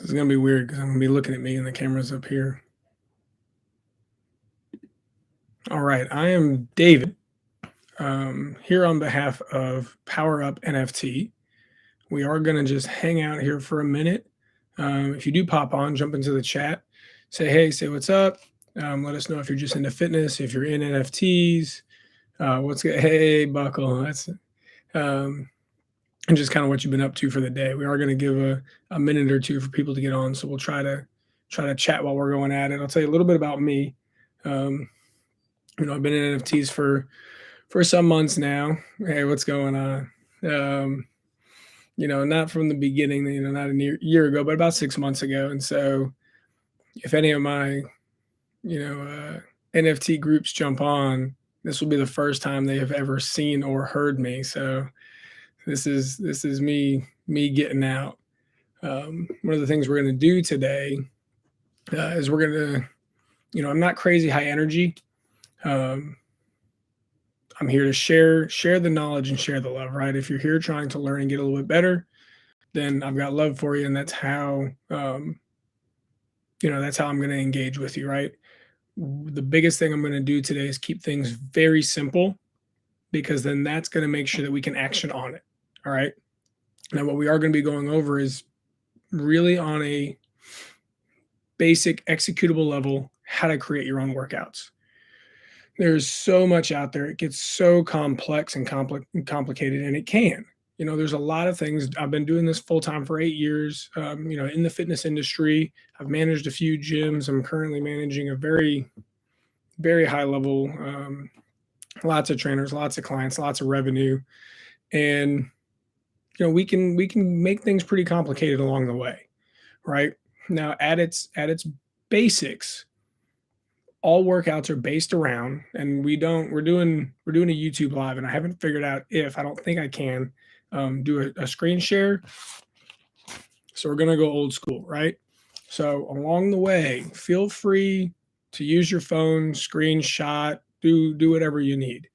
is going to be weird because I'm going to be looking at me and the camera's up here. All right, I am David, here on behalf of PowerUp NFT. We are going to just hang out here for a minute. If you do pop on, jump into the chat, say hey, say what's up. Let us know if you're just into fitness, if you're in NFTs. What's good? Hey, Buckle. That's and just kind of what you've been up to for the day. We are going to give a minute or two for people to get on, so we'll try to chat while we're going at it. I'll tell you a little bit about me. I've been in NFTs for some months now. Hey, what's going on? Not from the beginning, not a year ago, but about 6 months ago. And so if any of my, NFT groups jump on, this will be the first time they have ever seen or heard me. So this is me getting out. One of the things we're going to do today is we're going to, I'm not crazy high energy. I'm here to share the knowledge and share the love, right? If you're here trying to learn and get a little bit better, then I've got love for you. And that's how, that's how I'm going to engage with you, right? The biggest thing I'm going to do today is keep things very simple, because then that's going to make sure that we can action on it. All right. Now, what we are going to be going over is really on a basic executable level, how to create your own workouts. There's so much out there. It gets so complex and complicated, and it can. There's a lot of things. I've been doing this full time for 8 years, in the fitness industry. I've managed a few gyms. I'm currently managing a very, very high level, lots of trainers, lots of clients, lots of revenue. And, we can make things pretty complicated along the way, right? Now, at its basics, all workouts are based around, and we're doing a YouTube live, and I haven't figured out if, I don't think I can do a screen share. So we're going to go old school, right? So along the way, feel free to use your phone, screenshot, do whatever you need.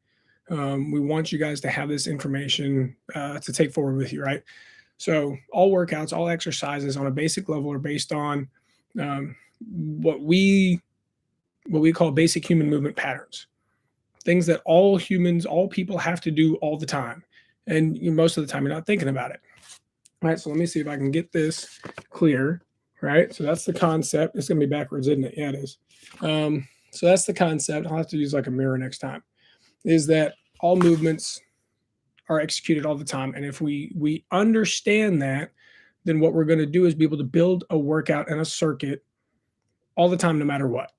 We want you guys to have this information to take forward with you, right? So all workouts, all exercises on a basic level are based on what we call basic human movement patterns, things that all people have to do all the time. And most of the time you're not thinking about it. All right, so let me see if I can get this clear, right? So that's the concept. It's going to be backwards, isn't it? Yeah, it is. So that's the concept. I'll have to use like a mirror next time, is that all movements are executed all the time. And if we understand that, then what we're going to do is be able to build a workout and a circuit all the time, no matter what.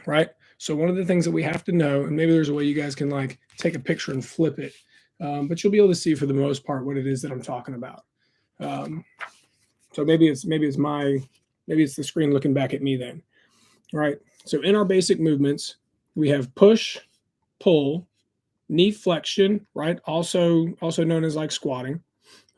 Right? So one of the things that we have to know, and maybe there's a way you guys can like take a picture and flip it, but you'll be able to see for the most part what it is that I'm talking about. So maybe it's the screen looking back at me then. All right. So in our basic movements, we have push, pull, knee flexion, right? Also known as like squatting.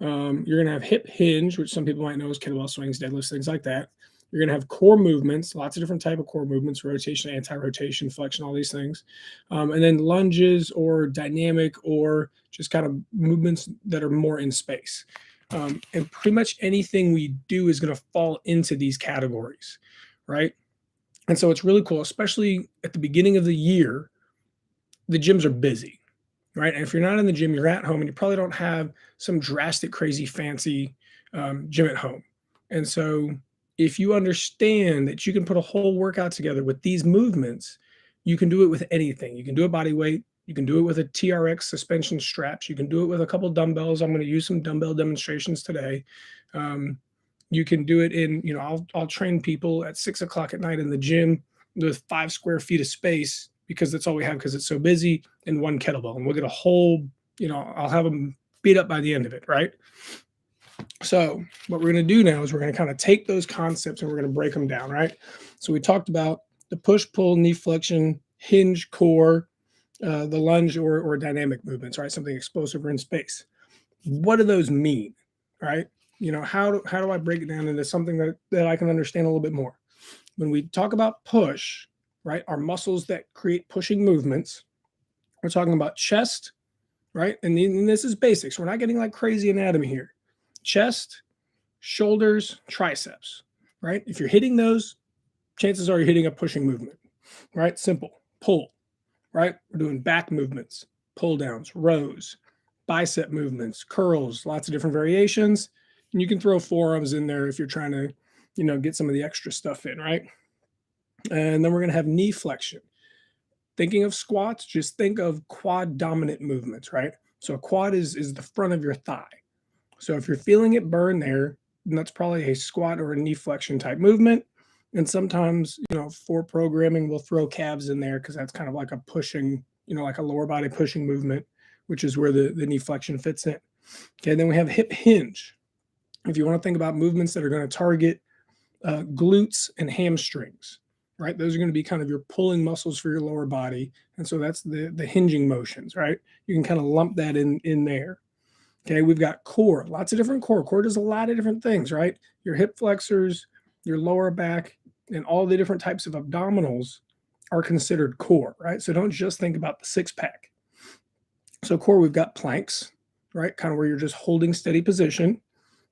You're going to have hip hinge, which some people might know as kettlebell swings, deadlifts, things like that. You're going to have core movements, lots of different type of core movements, rotation, anti-rotation, flexion, all these things. And then lunges or dynamic or just kind of movements that are more in space. And pretty much anything we do is going to fall into these categories, right? And so it's really cool, especially at the beginning of the year, the gyms are busy, right? And if you're not in the gym, you're at home, and you probably don't have some drastic, crazy, fancy gym at home. And so if you understand that you can put a whole workout together with these movements, you can do it with anything. You can do a body weight. You can do it with a TRX suspension straps. You can do it with a couple dumbbells. I'm going to use some dumbbell demonstrations today. You can do it in, I'll train people at 6 o'clock at night in the gym with 5 square feet of space, because that's all we have because it's so busy, and one kettlebell. And we'll get a whole, I'll have them beat up by the end of it, right? So what we're going to do now is we're going to kind of take those concepts and we're going to break them down, right? So we talked about the push, pull, knee flexion, hinge, core, the lunge or dynamic movements, right? Something explosive or in space. What do those mean, right? How do I break it down into something that I can understand a little bit more? When we talk about push, right, our muscles that create pushing movements, we're talking about chest, right? And this is basics. We're not getting like crazy anatomy here. Chest, shoulders, triceps, right? If you're hitting those, chances are you're hitting a pushing movement, right? Simple. Pull, right? We're doing back movements, pull downs, rows, bicep movements, curls, lots of different variations. And you can throw forearms in there if you're trying to, get some of the extra stuff in, right? And then we're going to have knee flexion. Thinking of squats, just think of quad dominant movements, right? So a quad is the front of your thigh. So if you're feeling it burn there, then that's probably a squat or a knee flexion type movement. And sometimes, for programming, we'll throw calves in there because that's kind of like a pushing, like a lower body pushing movement, which is where the knee flexion fits in. Okay, then we have hip hinge. If you want to think about movements that are going to target glutes and hamstrings, right? Those are going to be kind of your pulling muscles for your lower body. And so that's the hinging motions, right? You can kind of lump that in there. Okay, we've got core, lots of different core. Core does a lot of different things, right? Your hip flexors, your lower back, and all the different types of abdominals are considered core, right? So don't just think about the six pack. So core, we've got planks, right? Kind of where you're just holding steady position.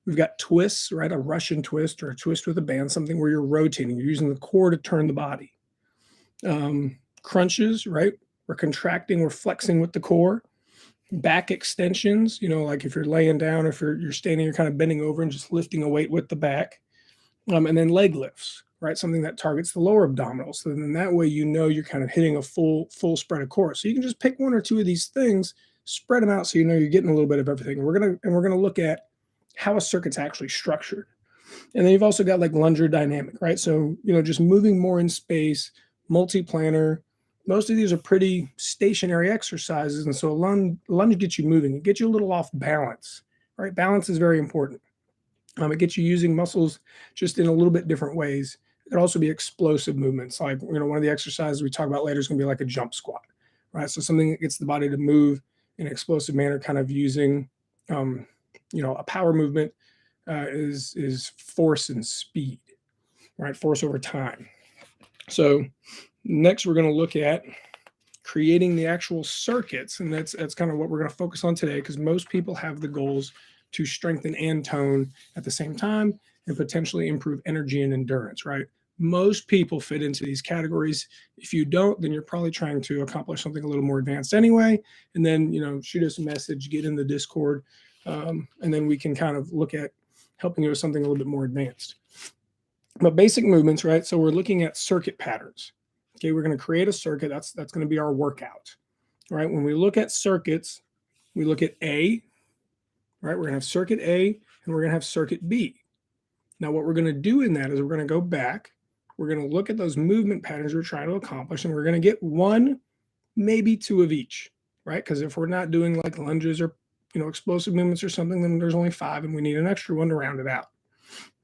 We've got twists, right? A Russian twist or a twist with a band, something where you're rotating. You're using the core to turn the body. Crunches, right? We're contracting, we're flexing with the core. Back extensions, like if you're laying down, if you're standing, you're kind of bending over and just lifting a weight with the back. And then leg lifts, right? Something that targets the lower abdominals. So then that way, you're kind of hitting a full spread of core. So you can just pick one or two of these things, spread them out so you're getting a little bit of everything. We're gonna look at how a circuit's actually structured. And then you've also got like lunger dynamic, right? So, just moving more in space, multi-planar. Most of these are pretty stationary exercises. And so a lunge gets you moving. It gets you a little off balance, right? Balance is very important. It gets you using muscles just in a little bit different ways. It could also be explosive movements. Like, one of the exercises we talk about later is going to be like a jump squat, right? So something that gets the body to move in an explosive manner, kind of using, a power movement is force and speed, right? Force over time. So next we're going to look at creating the actual circuits, and that's kind of what we're going to focus on today, because most people have the goals to strengthen and tone at the same time and potentially improve energy and endurance, right? Most people fit into these categories. If you don't, then you're probably trying to accomplish something a little more advanced anyway. And then, shoot us a message, get in the Discord, and then we can kind of look at helping you with something a little bit more advanced. But basic movements, right? So we're looking at circuit patterns. Okay, we're going to create a circuit. That's going to be our workout, right? When we look at circuits, we look at A, right? We're going to have circuit A and we're going to have circuit B. Now, what we're going to do in that is we're going to go back. We're going to look at those movement patterns we're trying to accomplish, and we're going to get one, maybe two of each, right? Because if we're not doing like lunges or explosive movements or something, then there's only 5 and we need an extra one to round it out.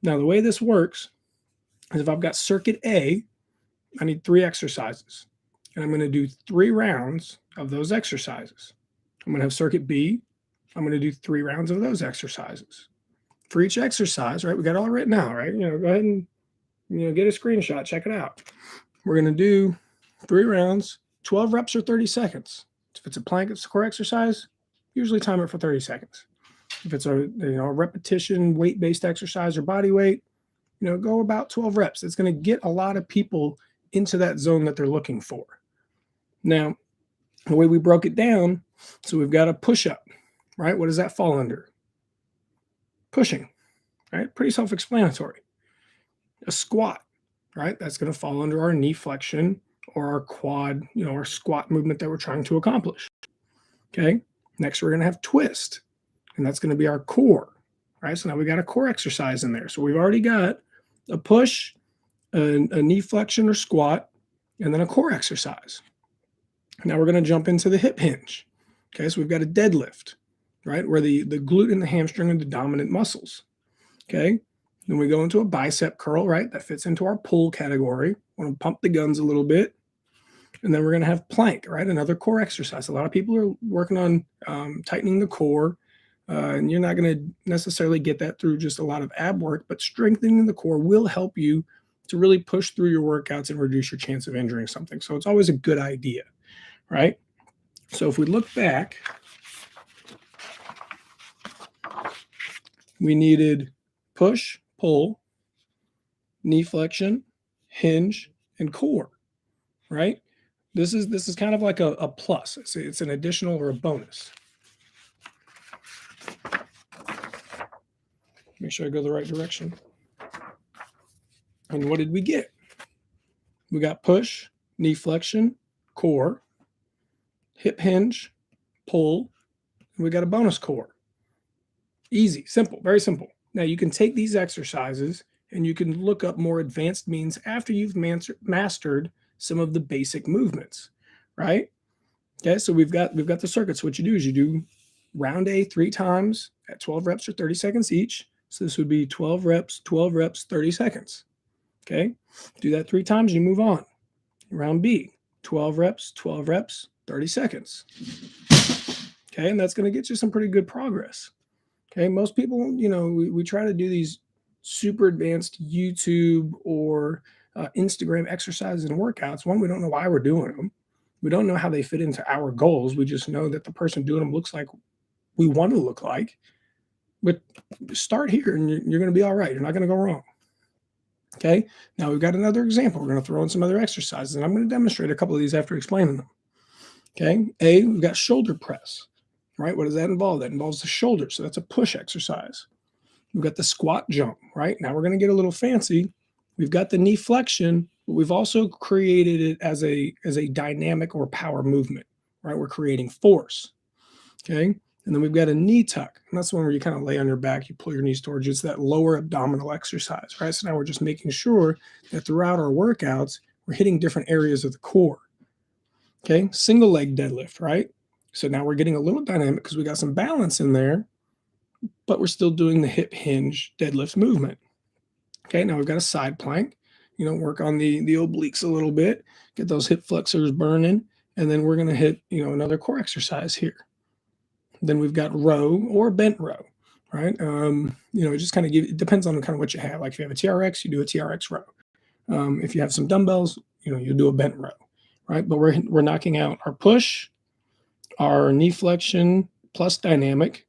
Now, the way this works is if I've got circuit A, I need 3 exercises, and I'm going to do 3 rounds of those exercises. I'm going to have circuit B. I'm going to do 3 rounds of those exercises. For each exercise, right, we got it all written out, right? Go ahead and, get a screenshot, check it out. We're going to do 3 rounds, 12 reps or 30 seconds. If it's a plank, it's a core exercise, usually time it for 30 seconds. If it's a repetition, weight-based exercise or body weight, go about 12 reps. It's going to get a lot of people into that zone that they're looking for. Now, the way we broke it down, so we've got a push-up, right? What does that fall under? Pushing, right? Pretty self-explanatory. A squat, right? That's going to fall under our knee flexion or our quad, our squat movement that we're trying to accomplish. Okay. Next, we're going to have twist, and that's going to be our core, right? So now we got a core exercise in there. So we've already got a push, a knee flexion or squat, and then a core exercise. Now we're going to jump into the hip hinge. Okay. So we've got a deadlift, right? Where the glute and the hamstring are the dominant muscles. Okay. Then we go into a bicep curl, right? That fits into our pull category. Want to pump the guns a little bit. And then we're going to have plank, right? Another core exercise. A lot of people are working on tightening the core, and you're not going to necessarily get that through just a lot of ab work, but strengthening the core will help you to really push through your workouts and reduce your chance of injuring something. So it's always a good idea, right? So if we look back, we needed push, pull, knee flexion, hinge, and core, right? This is kind of like a plus. It's an additional or a bonus. Make sure I go the right direction. And what did we get? We got push, knee flexion, core, hip hinge, pull, and we got a bonus core. Easy, simple, very simple. Now you can take these exercises and you can look up more advanced means after you've mastered some of the basic movements, right? Okay, so we've got the circuits. What you do is you do round A 3 times at 12 reps or 30 seconds each. So this would be 12 reps, 30 seconds. Okay, do that 3 times, you move on. Round B, 12 reps, 30 seconds. Okay, and that's going to get you some pretty good progress. Okay, most people, we try to do these super advanced YouTube or Instagram exercises and workouts. One, we don't know why we're doing them. We don't know how they fit into our goals. We just know that the person doing them looks like we want to look like. But start here and you're going to be all right. You're not going to go wrong. Okay, now we've got another example. We're going to throw in some other exercises, and I'm going to demonstrate a couple of these after explaining them. Okay, A, we've got shoulder press, right? What does that involve? That involves the shoulder, so that's a push exercise. We've got the squat jump, right? Now we're going to get a little fancy. We've got the knee flexion, but we've also created it as a dynamic or power movement, right? We're creating force, okay? And then we've got a knee tuck, and that's the one where you kind of lay on your back, you pull your knees towards you. It's that lower abdominal exercise, right? So now we're just making sure that throughout our workouts, we're hitting different areas of the core. Okay, single leg deadlift, right? So now we're getting a little dynamic because we got some balance in there, but we're still doing the hip hinge deadlift movement. Okay, now we've got a side plank, work on the obliques a little bit, get those hip flexors burning, and then we're going to hit, another core exercise here. Then we've got row or bent row, right? It just kind of it depends on kind of what you have. Like if you have a TRX, you do a TRX row. If you have some dumbbells, you do a bent row, right? But we're knocking out our push, our knee flexion plus dynamic,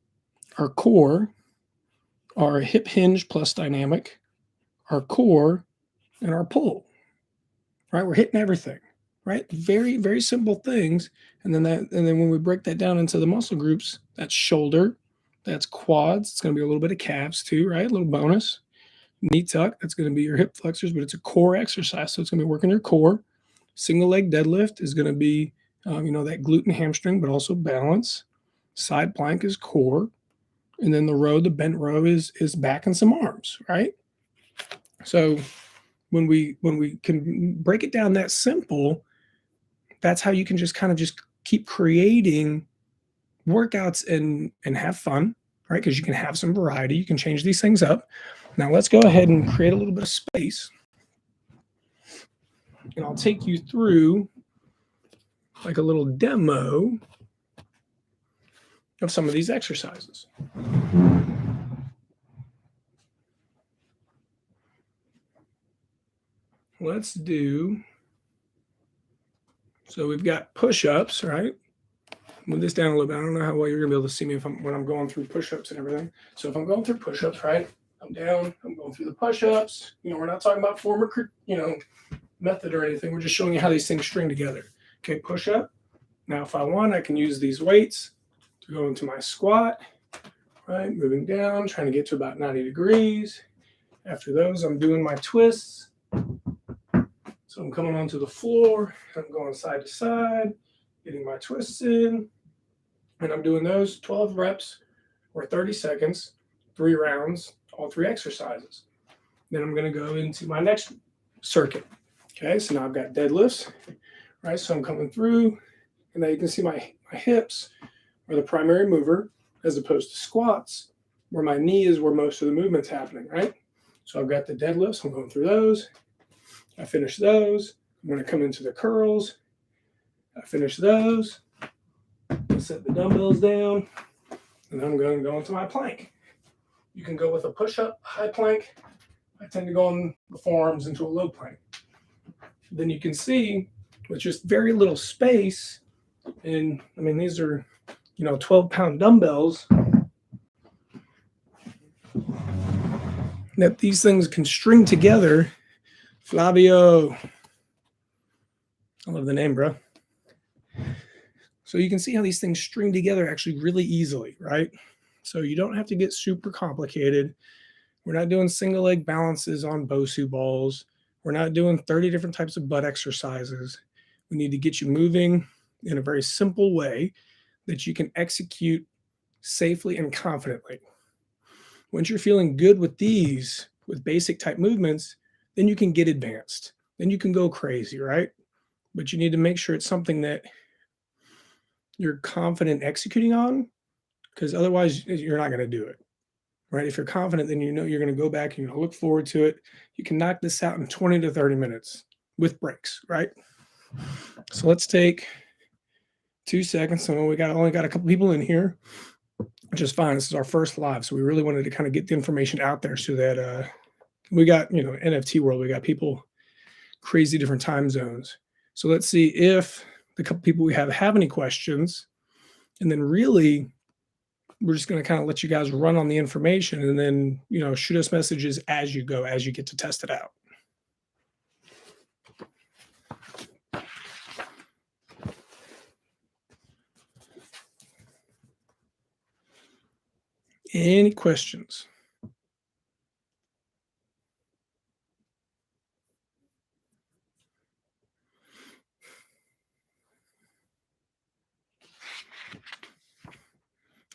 our core, our hip hinge plus dynamic, our core, and our pull, right? We're hitting everything, right? Very, very simple things. And then when we break that down into the muscle groups, that's shoulder, that's quads. It's going to be a little bit of calves too, right? A little bonus. Knee tuck, that's going to be your hip flexors, but it's a core exercise. So it's going to be working your core. Single leg deadlift is going to be, that glute and hamstring, but also balance. Side plank is core. And then the row, the bent row is back and some arms, right? So when we can break it down that simple, that's how you can just kind of just keep creating workouts and have fun, right? Because you can have some variety. You can change these things up. Now let's go ahead and create a little bit of space. And I'll take you through like a little demo of some of these exercises. Let's do, so we've got push-ups, right? Move this down a little bit. I don't know how well you're gonna be able to see me when I'm going through push-ups and everything. So if I'm going through push-ups, right? I'm down, I'm going through the push-ups. We're not talking about form or, method or anything. We're just showing you how these things string together. Okay, push-up. Now if I want, I can use these weights to go into my squat, right? Moving down, trying to get to about 90 degrees. After those, I'm doing my twists. So I'm coming onto the floor, I'm going side to side, getting my twists in, and I'm doing those 12 reps or 30 seconds, 3 rounds, all 3 exercises. Then I'm going to go into my next circuit. Okay, so now I've got deadlifts, right? So I'm coming through, and now you can see my hips are the primary mover, as opposed to squats, where my knee is where most of the movement's happening, right? So I've got the deadlifts, I'm going through those. I finish those. I'm going to come into the curls. I finish those. Set the dumbbells down. And then I'm going to go into my plank. You can go with a push-up, high plank. I tend to go on the forearms into a low plank. Then you can see with just very little space, and these are, 12-pound dumbbells. that these things can string together. Flavio, I love the name, bro. So you can see how these things string together actually really easily, right? So you don't have to get super complicated. We're not doing single leg balances on Bosu balls. We're not doing 30 different types of butt exercises. We need to get you moving in a very simple way that you can execute safely and confidently. Once you're feeling good with these, with basic type movements, then you can get advanced. Then you can go crazy, right? But you need to make sure it's something that you're confident executing on, because otherwise you're not going to do it, right? If you're confident, then you know you're going to go back and you're going to look forward to it. You can knock this out in 20 to 30 minutes with breaks, right? So let's take 2 seconds. So we only got a couple people in here, which is fine. This is our first live, so we really wanted to kind of get the information out there so that we got, NFT world, we got people crazy different time zones. So let's see if the couple people we have any questions, and then really we're just going to kind of let you guys run on the information, and then shoot us messages as you go, as you get to test it out. Any questions?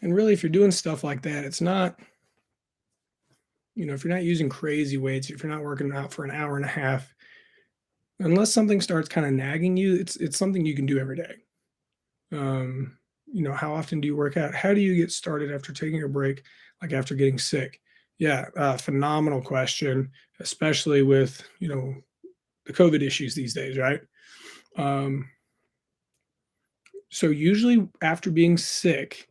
And really, if you're doing stuff like that, it's not, if you're not using crazy weights, if you're not working out for an hour and a half, unless something starts kind of nagging you, it's something you can do every day. How often do you work out? How do you get started after taking a break, like after getting sick? Yeah, phenomenal question, especially with, the COVID issues these days, right? So usually after being sick,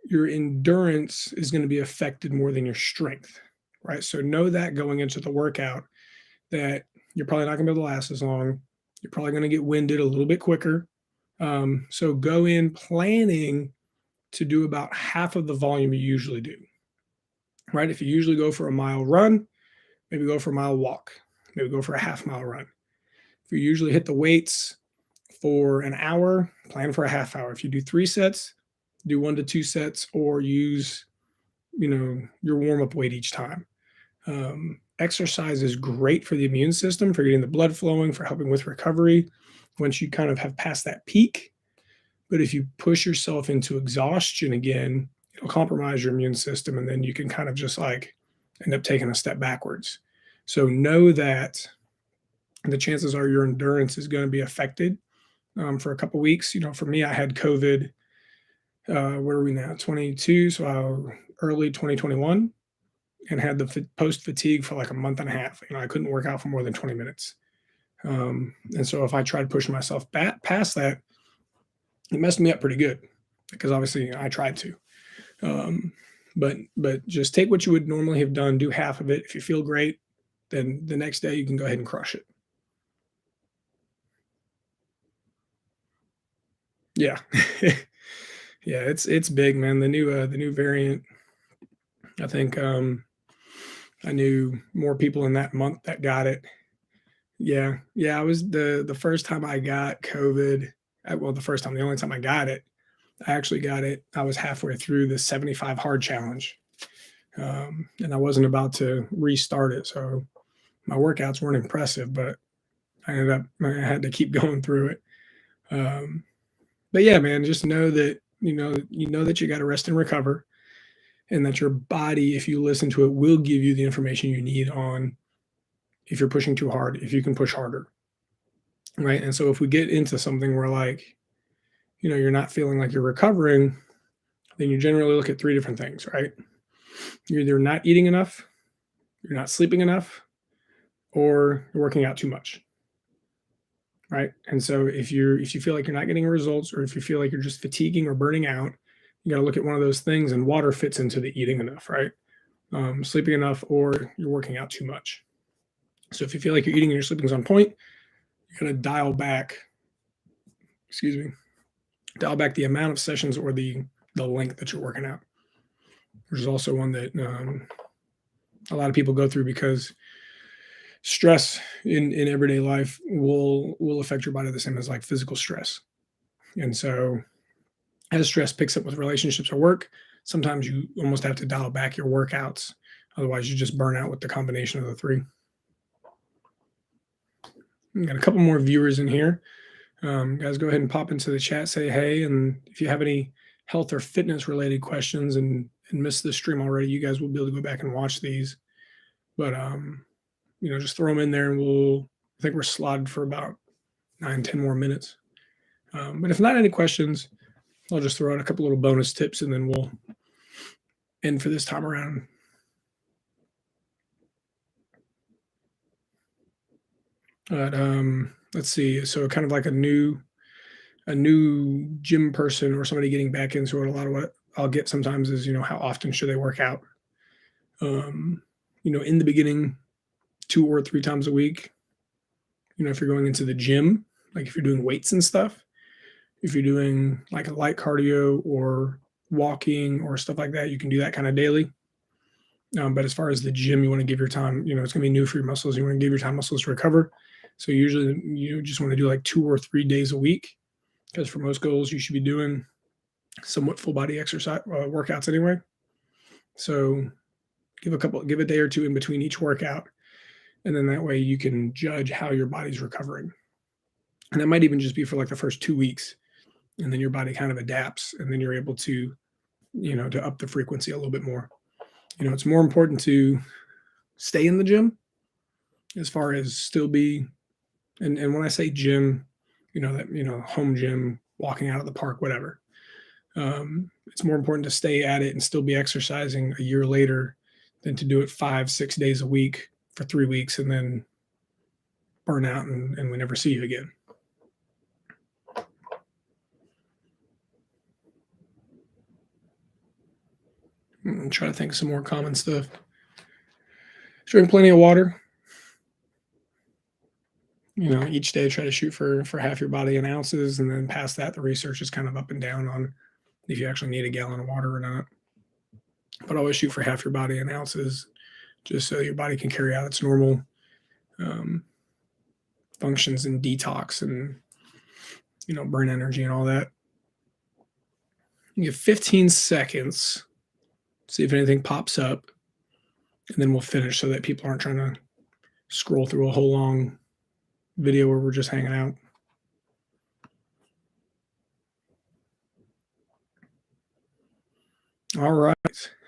your endurance is going to be affected more than your strength, right? So know that going into the workout, that you're probably not going to be able to last as long. You're probably going to get winded a little bit quicker. So go in planning to do about half of the volume you usually do, right? If you usually go for a mile run, maybe go for a mile walk, maybe go for a half mile run. If you usually hit the weights for an hour, plan for a half hour. If you do 3 sets, do 1 to 2 sets, or use, your warm up weight each time. Exercise is great for the immune system, for getting the blood flowing, for helping with recovery once you kind of have passed that peak. But if you push yourself into exhaustion again, it'll compromise your immune system, and then you can kind of just like end up taking a step backwards. So know that the chances are your endurance is going to be affected for a couple weeks. For me, I had COVID. Where are we now? 22. So early 2021, and had the post fatigue for like a month and a half. I couldn't work out for more than 20 minutes. And so if I tried pushing myself past that, it messed me up pretty good, because obviously I tried to. But just take what you would normally have done, do half of it. If you feel great, then the next day you can go ahead and crush it. Yeah. Yeah, it's big, man. The new variant. I think I knew more people in that month that got it. Yeah. Yeah, I was the first time I got COVID. Well, the only time I got it, I actually got it. I was halfway through the 75 hard challenge. And I wasn't about to restart it. So my workouts weren't impressive, but I had to keep going through it. But yeah, man, just know that, that you got to rest and recover, and that your body, if you listen to it, will give you the information you need on if you're pushing too hard, if you can push harder. Right. And so if we get into something where like, you're not feeling like you're recovering, then you generally look at 3 different things, right? You're either not eating enough, you're not sleeping enough, or you're working out too much. Right. And so if you feel like you're not getting results, or if you feel like you're just fatiguing or burning out, you got to look at one of those things, and water fits into the eating enough, right? Sleeping enough, or you're working out too much. So if you feel like you're eating and your sleeping's on point, you're going to dial back the amount of sessions, or the length that you're working out. There's also one that a lot of people go through because stress in everyday life will affect your body the same as like physical stress. And so as stress picks up with relationships or work, sometimes you almost have to dial back your workouts. Otherwise, you just burn out with the combination of the three. We got a couple more viewers in here. Guys, go ahead and pop into the chat, say hey. And if you have any health or fitness related questions and missed the stream already, you guys will be able to go back and watch these. But, just throw them in there and I think we're slotted for about 9-10 more minutes. But if not any questions, I'll just throw out a couple little bonus tips and then we'll end for this time around. But let's see. So kind of like a new gym person or somebody getting back into it. A lot of what I'll get sometimes is, how often should they work out? In the beginning, 2 or 3 times a week. If you're going into the gym, like if you're doing weights and stuff, if you're doing like a light cardio or walking or stuff like that, you can do that kind of daily. But as far as the gym, you want to give your time, it's going to be new for your muscles. You want to give your time muscles to recover. So usually you just want to do like 2 or 3 days a week, because for most goals, you should be doing somewhat full body exercise workouts anyway. So give a day or two in between each workout. And then that way you can judge how your body's recovering. And that might even just be for like the first 2 weeks. And then your body kind of adapts. And then you're able to, to up the frequency a little bit more. It's more important to stay in the gym as far as still be. And when I say gym, home gym, walking out of the park, whatever. It's more important to stay at it and still be exercising a year later than to do it 5-6 days a week for 3 weeks and then burn out and we never see you again. I'm trying to think of some more common stuff. Drink plenty of water. Each day try to shoot for half your body in ounces, and then past that, the research is kind of up and down on if you actually need a gallon of water or not. But always shoot for half your body in ounces, just so your body can carry out its normal functions and detox and, burn energy and all that. You get 15 seconds, see if anything pops up, and then we'll finish so that people aren't trying to scroll through a whole long video where we're just hanging out. All right.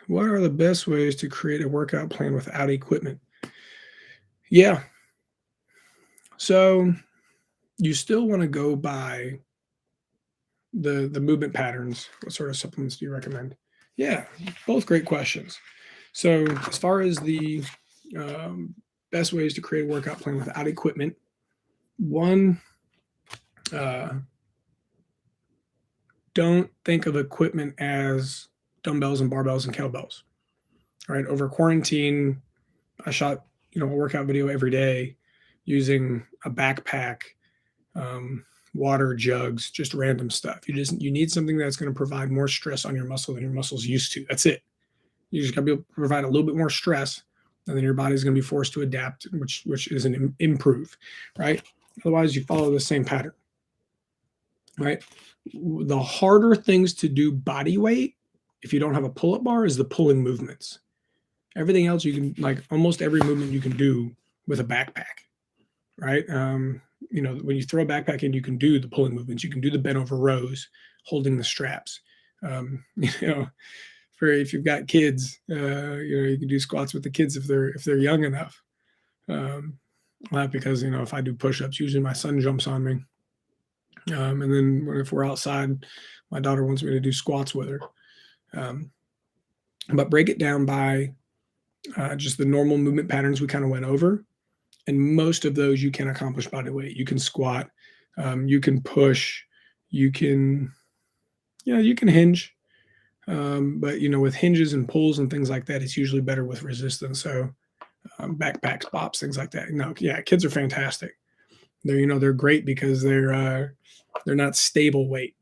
What are the best ways to create a workout plan without equipment? Yeah. So you still want to go by the movement patterns. What sort of supplements do you recommend? Yeah, both great questions. So as far as the best ways to create a workout plan without equipment, one, don't think of equipment as dumbbells and barbells and kettlebells. All right. Over quarantine, I shot, a workout video every day using a backpack, water jugs, just random stuff. You need something that's going to provide more stress on your muscle than your muscle's used to. That's it. You just got to be able to provide a little bit more stress, and then your body's going to be forced to adapt, which is an improve, right? Otherwise, you follow the same pattern, right? The harder things to do body weight, if you don't have a pull-up bar, is the pulling movements. Everything else you can, like almost every movement you can do with a backpack, right? When you throw a backpack in, you can do the pulling movements. You can do the bent over rows, holding the straps. For if you've got kids, you can do squats with the kids if they're young enough. Not because if I do push-ups, usually my son jumps on me, and then if we're outside, my daughter wants me to do squats with her. But break it down by just the normal movement patterns we kind of went over. And most of those you can accomplish body weight. You can squat, you can push, you can hinge. But with hinges and pulls and things like that, it's usually better with resistance. So backpacks, bops, things like that. Kids are fantastic. They're great because they're not stable weight.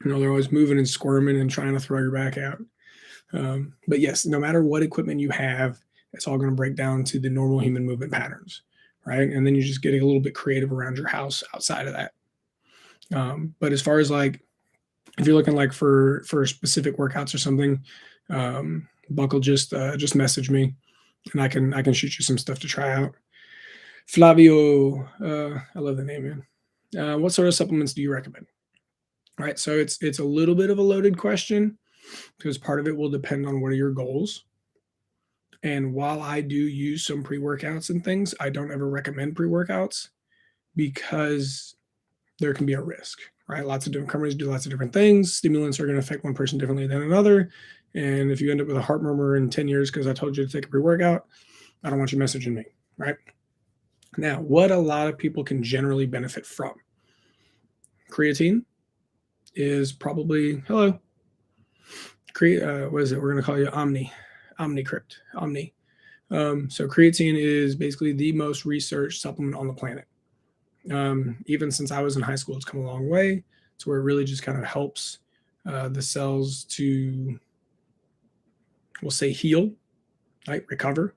They're always moving and squirming and trying to throw your back out. But yes, no matter what equipment you have, It's all going to break down to the normal human movement patterns, right? And then you're just getting a little bit creative around your house outside of that. But as far as like, if you're looking like for specific workouts or something, Buckle, just message me, and I can shoot you some stuff to try out. Flavio, I love the name, man. What sort of supplements do you recommend? All right, so it's a little bit of a loaded question because part of it will depend on what are your goals. And while I do use some pre-workouts and things, I don't ever recommend pre-workouts because there can be a risk, right? Lots of different companies do lots of different things. Stimulants are going to affect one person differently than another. And if you end up with a heart murmur in 10 years because I told you to take a pre-workout, I don't want you messaging me, right? Now, what a lot of people can generally benefit from. Creatine is probably, hello, what is it? We're going to call you Omnicrypt, Omni. So creatine is basically the most researched supplement on the planet. Even since I was in high school, it's come a long way to where it really just kind of helps the cells to, we'll say, heal, right, recover,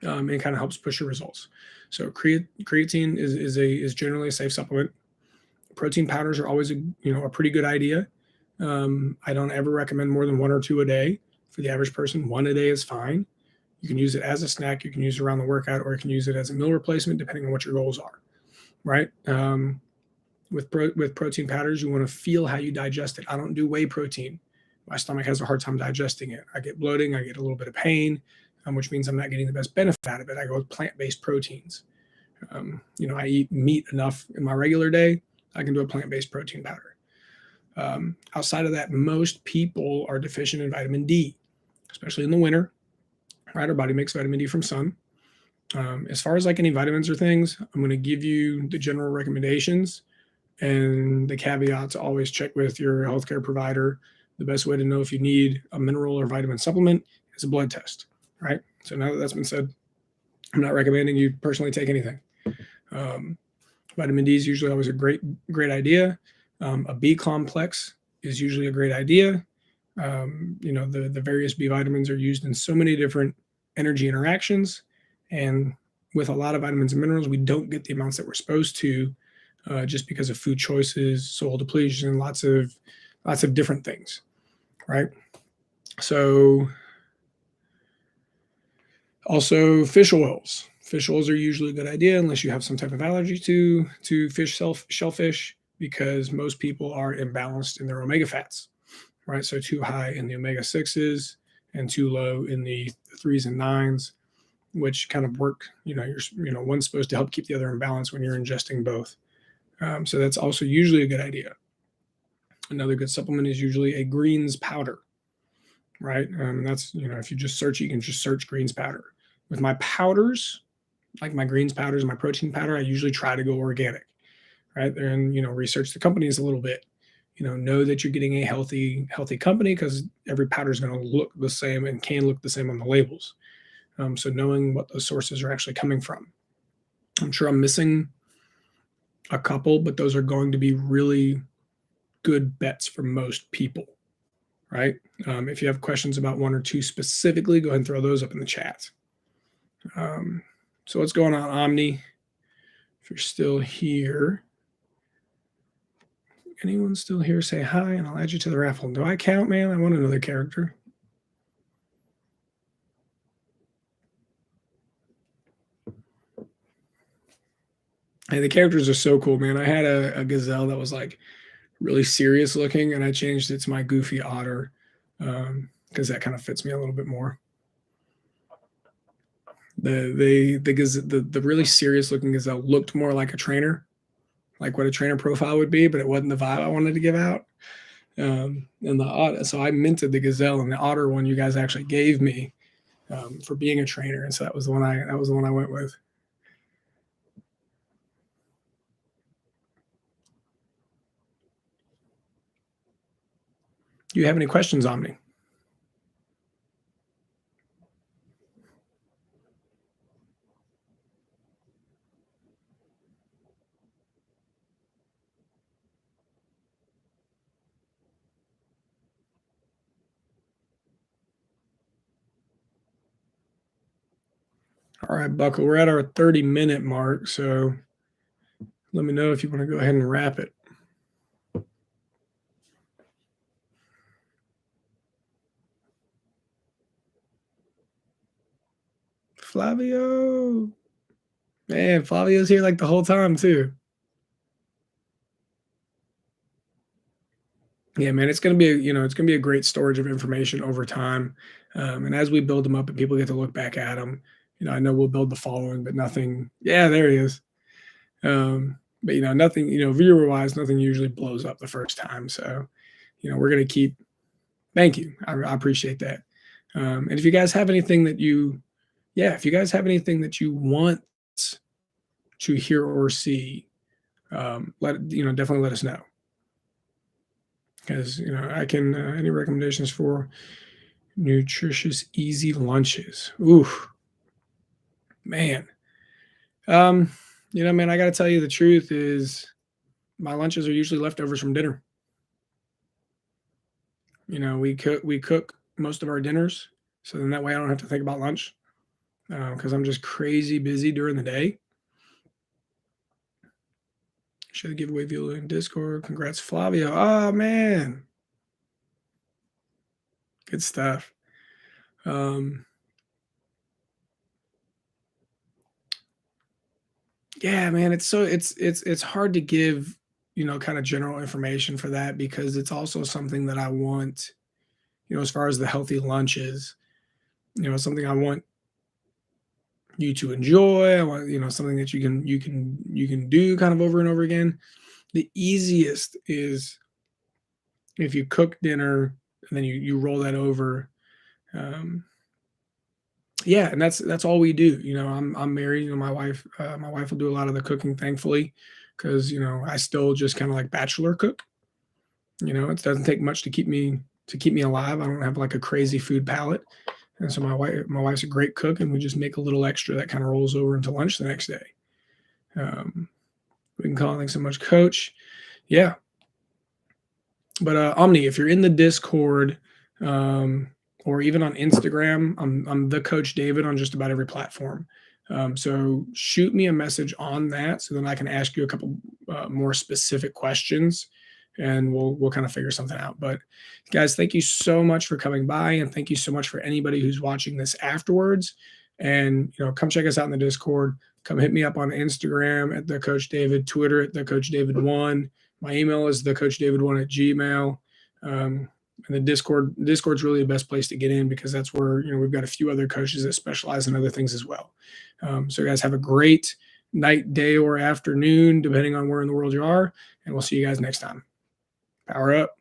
and kind of helps push your results. So creatine is generally a safe supplement. Protein powders are always a pretty good idea. I don't ever recommend more than one or two a day for the average person. One a day is fine. You can use it as a snack. You can use it around the workout, or you can use it as a meal replacement, depending on what your goals are. Right? With protein powders, you want to feel how you digest it. I don't do whey protein. My stomach has a hard time digesting it. I get bloating. I get a little bit of pain, which means I'm not getting the best benefit out of it. I go with plant-based proteins. I eat meat enough in my regular day. I can do a plant-based protein powder. Outside of that, most people are deficient in vitamin D, especially in the winter. Right? Our body makes vitamin D from sun. As far as like any vitamins or things, I'm going to give you the general recommendations and the caveat to always check with your healthcare provider. The best way to know if you need a mineral or vitamin supplement is a blood test, right? So now that that's been said, I'm not recommending you personally take anything. Vitamin D is usually always a great idea. A B complex is usually a great idea. The various B vitamins are used in so many different energy interactions. And with a lot of vitamins and minerals, we don't get the amounts that we're supposed to just because of food choices, soil depletion, lots of different things, right? So also fish oils. Fish oils are usually a good idea unless you have some type of allergy to shellfish, because most people are imbalanced in their omega fats, right? So too high in the omega 6s and too low in the 3s and 9s, which kind of work, one's supposed to help keep the other in balance when you're ingesting both. So that's also usually a good idea. Another good supplement is usually a greens powder, right? That's, if you just search, you can just search greens powder. With my powders, like my greens powders and my protein powder, I usually try to go organic, right? And, research the companies a little bit. Know that you're getting a healthy company, because every powder is going to look the same and can look the same on the labels. So knowing what those sources are actually coming from. I'm sure I'm missing a couple, but those are going to be really good bets for most people, right? If you have questions about one or two specifically, go ahead and throw those up in the chat. So what's going on, Omni? If you're still here, anyone still here, say hi, and I'll add you to the raffle. Do I count, man? I want another character. Hey, the characters are so cool, man. I had a gazelle that was like really serious looking, and I changed it to my goofy otter because that kind of fits me a little bit more. The really serious looking gazelle looked more like a trainer, like what a trainer profile would be, but it wasn't the vibe I wanted to give out. And the otter, so I minted the gazelle, and the otter one you guys actually gave me for being a trainer, and so that was the one I went with. Do you have any questions, Omni? All right, Buckle, we're at our 30-minute mark, so let me know if you want to go ahead and wrap it. Flavio. Man, Flavio's here like the whole time too. Yeah, man, it's gonna be it's gonna be a great storage of information over time. And as we build them up and people get to look back at them, I know we'll build the following, but nothing. Yeah, there he is. But nothing. Viewer wise, nothing usually blows up the first time. So, we're gonna keep. Thank you. I appreciate that. And if you guys have anything that if you guys have anything that you want to hear or see, definitely let us know. Because I can any recommendations for nutritious easy lunches. Ooh, man. Um, man, I got to tell you the truth is my lunches are usually leftovers from dinner. We cook most of our dinners, so then that way I don't have to think about lunch because I'm just crazy busy during the day. Should give away via in Discord. Congrats, Flavio. Oh man, good stuff. Yeah, man, it's hard to give, kind of general information for that because it's also something that I want, as far as the healthy lunches, something I want you to enjoy. I want, something that you can do kind of over and over again. The easiest is if you cook dinner and then you roll that over. Um, yeah, and that's all we do. I'm married. My wife will do a lot of the cooking, thankfully, because I still just kind of like bachelor cook. It doesn't take much to keep me alive. I don't have like a crazy food palate, and so my wife's a great cook, and we just make a little extra that kind of rolls over into lunch the next day. Um, we can call it thanks so much, Coach. Yeah, but Omni, if you're in the Discord, um, or even on Instagram, I'm the Coach David on just about every platform. So shoot me a message on that, so then I can ask you a couple more specific questions, and we'll kind of figure something out. But guys, thank you so much for coming by, and thank you so much for anybody who's watching this afterwards. And come check us out in the Discord. Come hit me up on Instagram at the Coach David, Twitter at the Coach David One. My email is thecoachdavid1 at gmail. And the Discord's really the best place to get in because that's where we've got a few other coaches that specialize in other things as well. So guys, have a great night, day, or afternoon, depending on where in the world you are, and we'll see you guys next time. Power up.